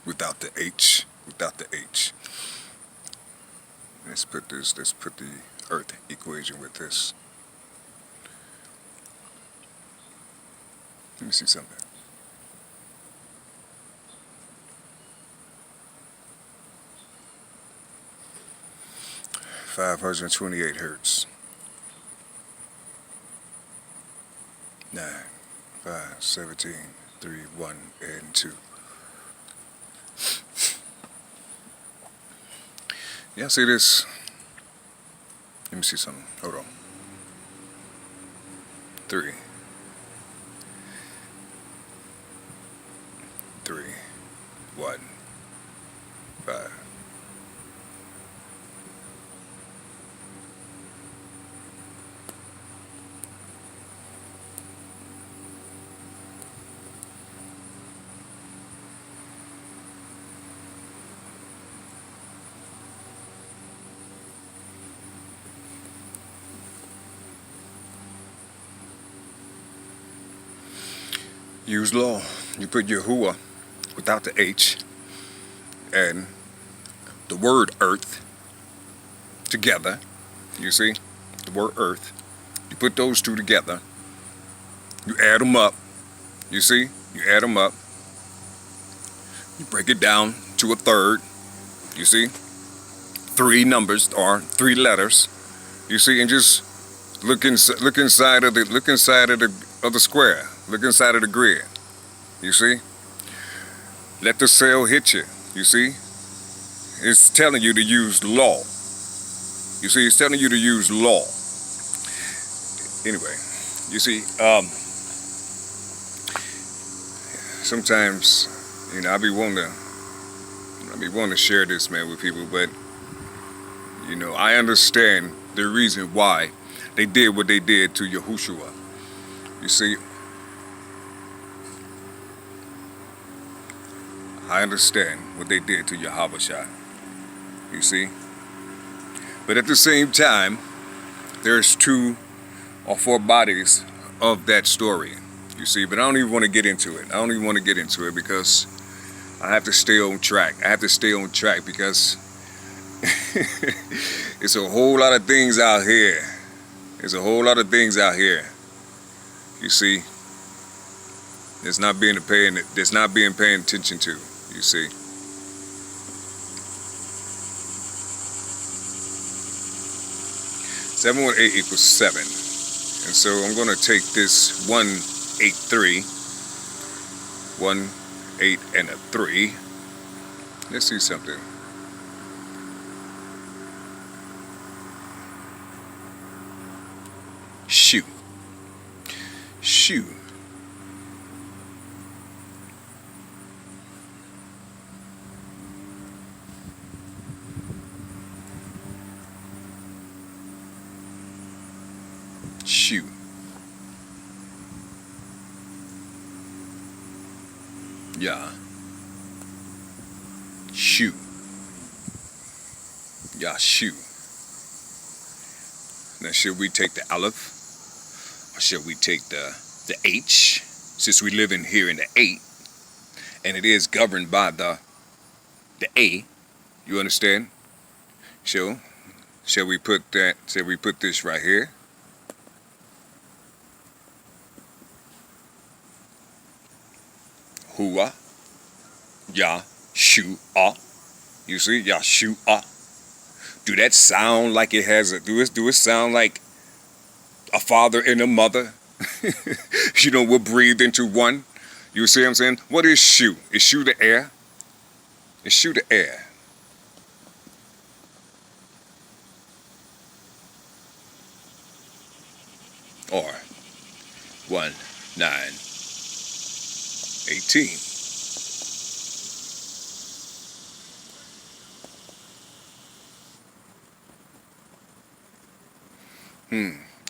without the H. Without the H. Let's put the Earth equation with this. Let me see something. $528 hertz. 9, 5, 17, 3, 1, and 2. Yeah, see this? Let me see something. Hold on. 3, 3, 1, 5. Use law. You put Yahuwah without the H and the word earth together. You see? The word earth. You put those two together. You add them up. You see? You add them up. You break it down to a third. You see? 3 numbers or 3 letters. You see? And just look inside of the square. Look inside of the grid. You see? Let the cell hit you. You see? It's telling you to use law. You see, it's telling you to use law. Anyway, you see, sometimes, I be wanting to share this, man, with people, but I understand the reason why they did what they did to Yahushua. You see, I understand what they did to Yahushua. You see, but at the same time, there's 2 or 4 bodies of that story. You see, but I don't even want to get into it. Because I have to stay on track. Because it's a whole lot of things out here. You see, that's not being paying attention to. You see. (718 = 7). And so I'm going to take this 183, 1, 8, and a 3. Let's see something. Shoot. Yeah. Shoot. Now, should we take the Aleph? Or should we take the H? Since we live in here in the 8, and it is governed by the A. You understand? So, shall we put this right here? Hua, Yahshua. You see, Yahshua. Do that sound like it has do it sound like a father and a mother? We're breathed into one. You see what I'm saying? What is shu? Is shu the air? Is shu the air? Or 1, 9, 18.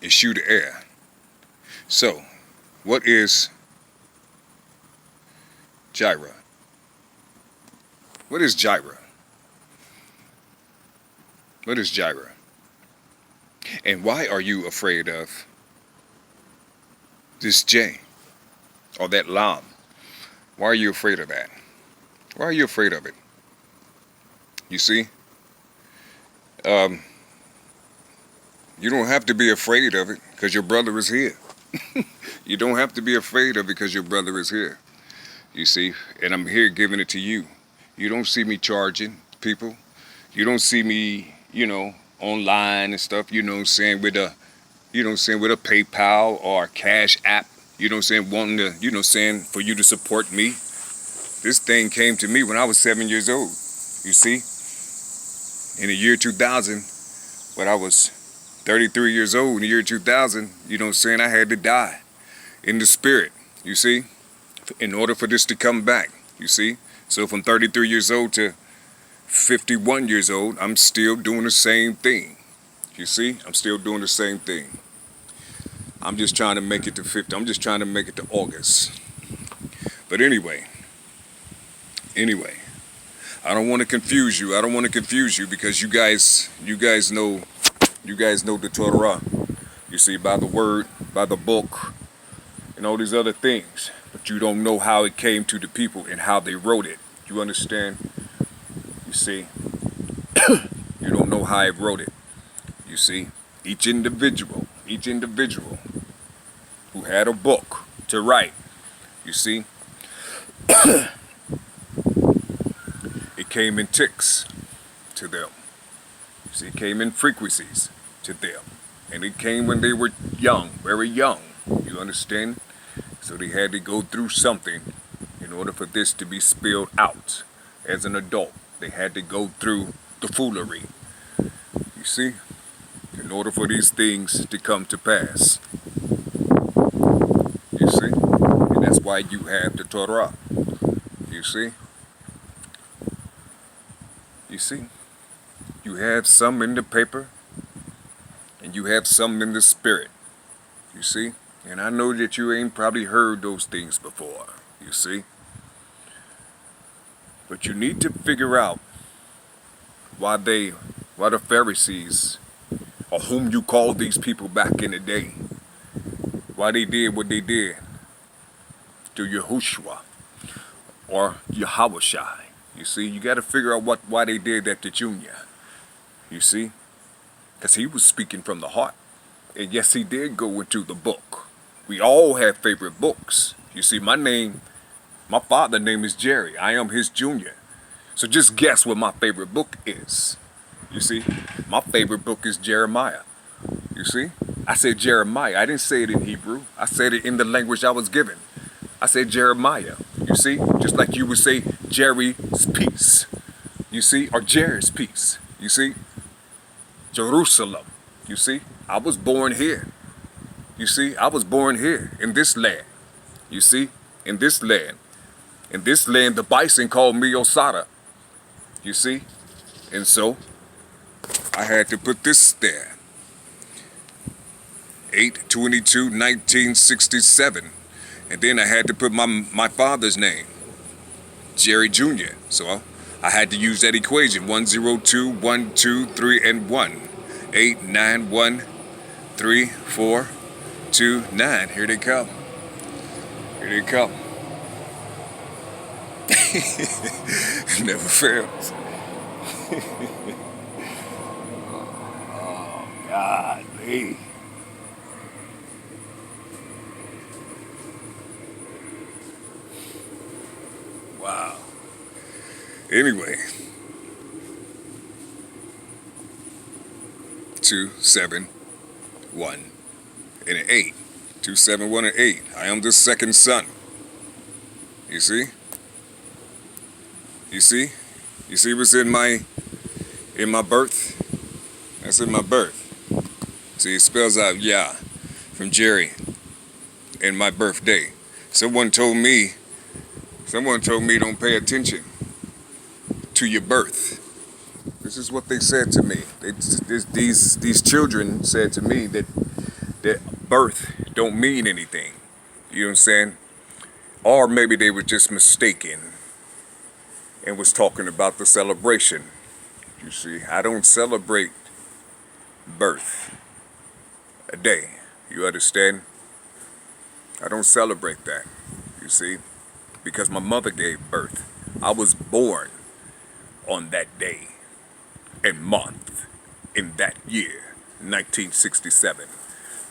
Is shu the air? So, what is Jireh? What is Jireh? What is Jireh? And why are you afraid of this J or that Lam? Why are you afraid of that? Why are you afraid of it? You see, um, you don't have to be afraid of it because your brother is here. You don't have to be afraid of it because your brother is here. You see, and I'm here giving it to you. You don't see me charging people. You don't see me, online and stuff, with with a PayPal or a Cash App, wanting to, for you to support me. This thing came to me when I was 7 years old. You see, in the year 2000, when I was 33 years old, in the year 2000, I had to die in the spirit, you see, in order for this to come back, you see. So from 33 years old to 51 years old, I'm still doing the same thing. You see, I'm still doing the same thing. I'm just trying to make it to 50. I'm just trying to make it to August. But anyway, I don't want to confuse you. I don't want to confuse you because you guys know the Torah. You see, by the word, by the book, and all these other things. But you don't know how it came to the people and how they wrote it. You understand? You see, you don't know how it wrote it. You see, each individual who had a book to write, you see, it came in ticks to them. You see, it came in frequencies to them. And it came when they were young, very young. You understand? So they had to go through something in order for this to be spilled out. As an adult, they had to go through the foolery. You see? In order for these things to come to pass. You see? And that's why you have the Torah. You see? You see? You have some in the paper, and you have some in the spirit. You see? And I know that you ain't probably heard those things before. You see? But you need to figure out why the Pharisees, or whom you call these people back in the day, why they did what they did to Yahushua or Yahawashai. You see, you got to figure out why they did that to Junior. You see, because he was speaking from the heart, and yes, he did go into the book. We all have favorite books. You see, my father's name is Jerry. I am his junior. So just guess what my favorite book is. You see, my favorite book is Jeremiah. You see, I said Jeremiah. I didn't say it in Hebrew. I said it in the language I was given. I said Jeremiah. You see, just like you would say Jerry's peace. You see, or Jerry's peace. You see, Jerusalem. You see, I was born here. You see, I was born here in this land. You see, in this land. In this land, the bison called me Osada. You see, and so I had to put this there. 8/22/1967. And then I had to put my father's name, Jerry Jr. So I had to use that equation, 102, 1, 2, 3, and 1. 8, 9, 1, 3, 4, 2, 9. Here they come. Here they come. Never fails. Oh, golly. Wow. Anyway, 2, 7, 1, and an 8. 2, 7, 1, and 8. I am the second son. You see? You see? You see what's in my birth? That's in my birth. See, it spells out Yah from Jerry in my birthday. Someone told me don't pay attention to your birth. This is what they said to me. These children said to me that birth don't mean anything. You know what I'm saying? Or maybe they were just mistaken and was talking about the celebration. You see, I don't celebrate birth a day. You understand? I don't celebrate that. You see? Because my mother gave birth. I was born on that day and month in that year, 1967.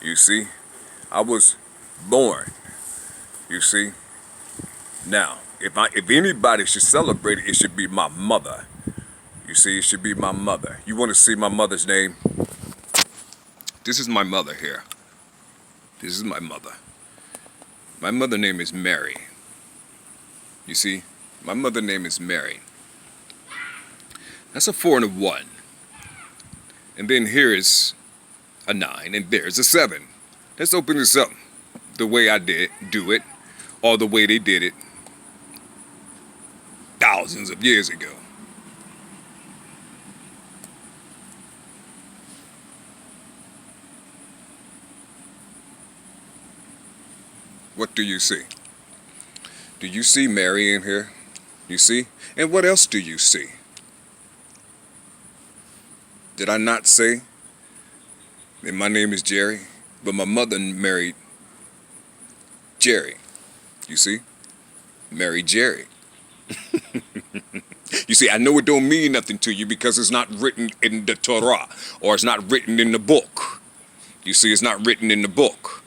You see, I was born. You see, now if anybody should celebrate it, it should be my mother. You see, it should be my mother. You want to see my mother's name? This is my mother here. This is my mother. My mother name is Mary. You see, my mother name is Mary. That's a 4 and a 1. And then here is a 9, and there's a 7. Let's open this up the way I do it, or the way they did it thousands of years ago. What do you see? Do you see Mary in here? You see? And what else do you see? Did I not say that my name is Jerry? But my mother married Jerry. You see? Married Jerry. You see, I know it don't mean nothing to you because it's not written in the Torah, or it's not written in the book. You see, it's not written in the book.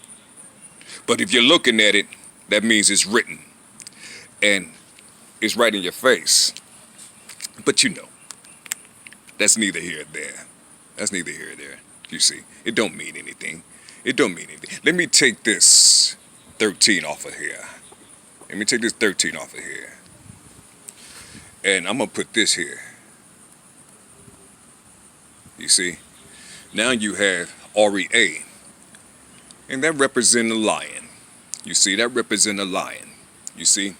But if you're looking at it, that means it's written. And it's right in your face. But you know, that's neither here nor there. That's neither here nor there. You see, it don't mean anything. It don't mean anything. Let me take this 13 off of here. Let me take this 13 off of here. And I'm going to put this here. You see, now you have REA. And that represents a lion. You see, that represents a lion. You see?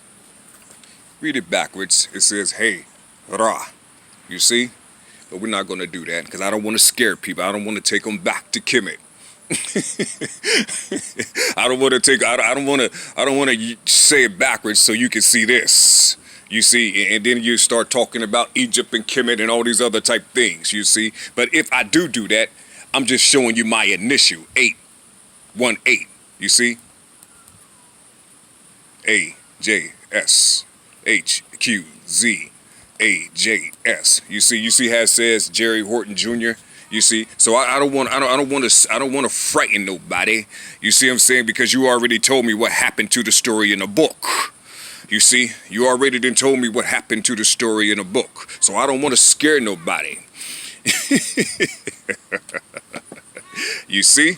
Read it backwards. It says, hey, Ra. You see? But we're not going to do that because I don't want to scare people. I don't want to take them back to Kemet. I don't want to say it backwards so you can see this. You see, and then you start talking about Egypt and Kemet and all these other type things, you see. But if I do that, I'm just showing you my initial, 818, you see? AJSHQZAJS. You see how it says Jerry Horton Jr.? You see, so I don't want to frighten nobody. You see what I'm saying? Because you already told me what happened to the story in the book. You see, you already done told me what happened to the story in the book. So I don't want to scare nobody. You see?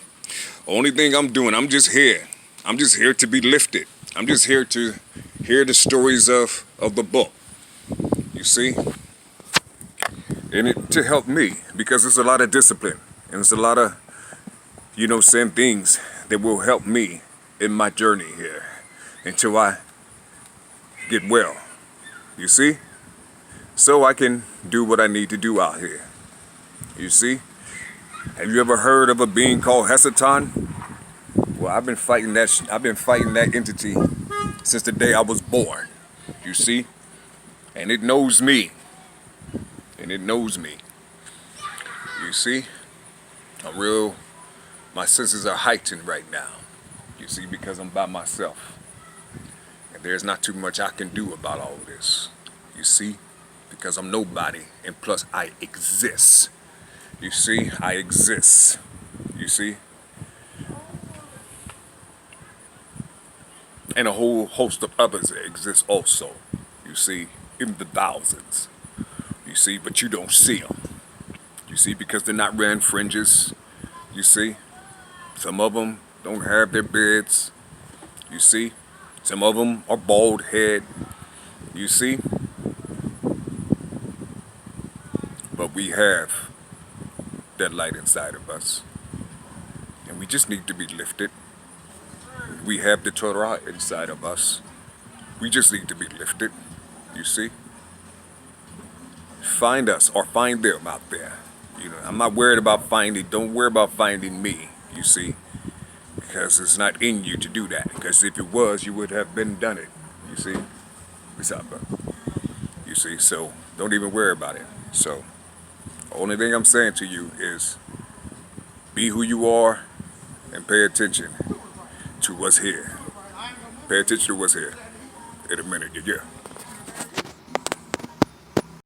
Only thing I'm doing, I'm just here. I'm just here to be lifted. I'm just here to hear the stories of the book. You see? And it to help me, because it's a lot of discipline. And it's a lot of, saying things that will help me in my journey here until I get well. You see? So I can do what I need to do out here. You see? Have you ever heard of a being called Hesatan? Well, I've been fighting that entity since the day I was born. You see? And it knows me. And it knows me. You see? My senses are heightened right now. You see, because I'm by myself. And there's not too much I can do about all of this. You see? Because I'm nobody. And plus, I exist. You see? I exist. You see? And a whole host of others exist also. You see? In the thousands. You see? But you don't see them. You see? Because they're not wearing fringes. You see? Some of them don't have their beards. You see? Some of them are bald head. You see? But we have that light inside of us. And we just need to be lifted. We have the Torah inside of us. We just need to be lifted. You see? Find us or find them out there. I'm not worried about don't worry about finding me, you see? Because it's not in you to do that. Because if it was, you would have done it. You see? What's up, bro? You see? So don't even worry about it. So the only thing I'm saying to you is be who you are and pay attention to what's here. Pay attention to what's here. In a minute, yeah.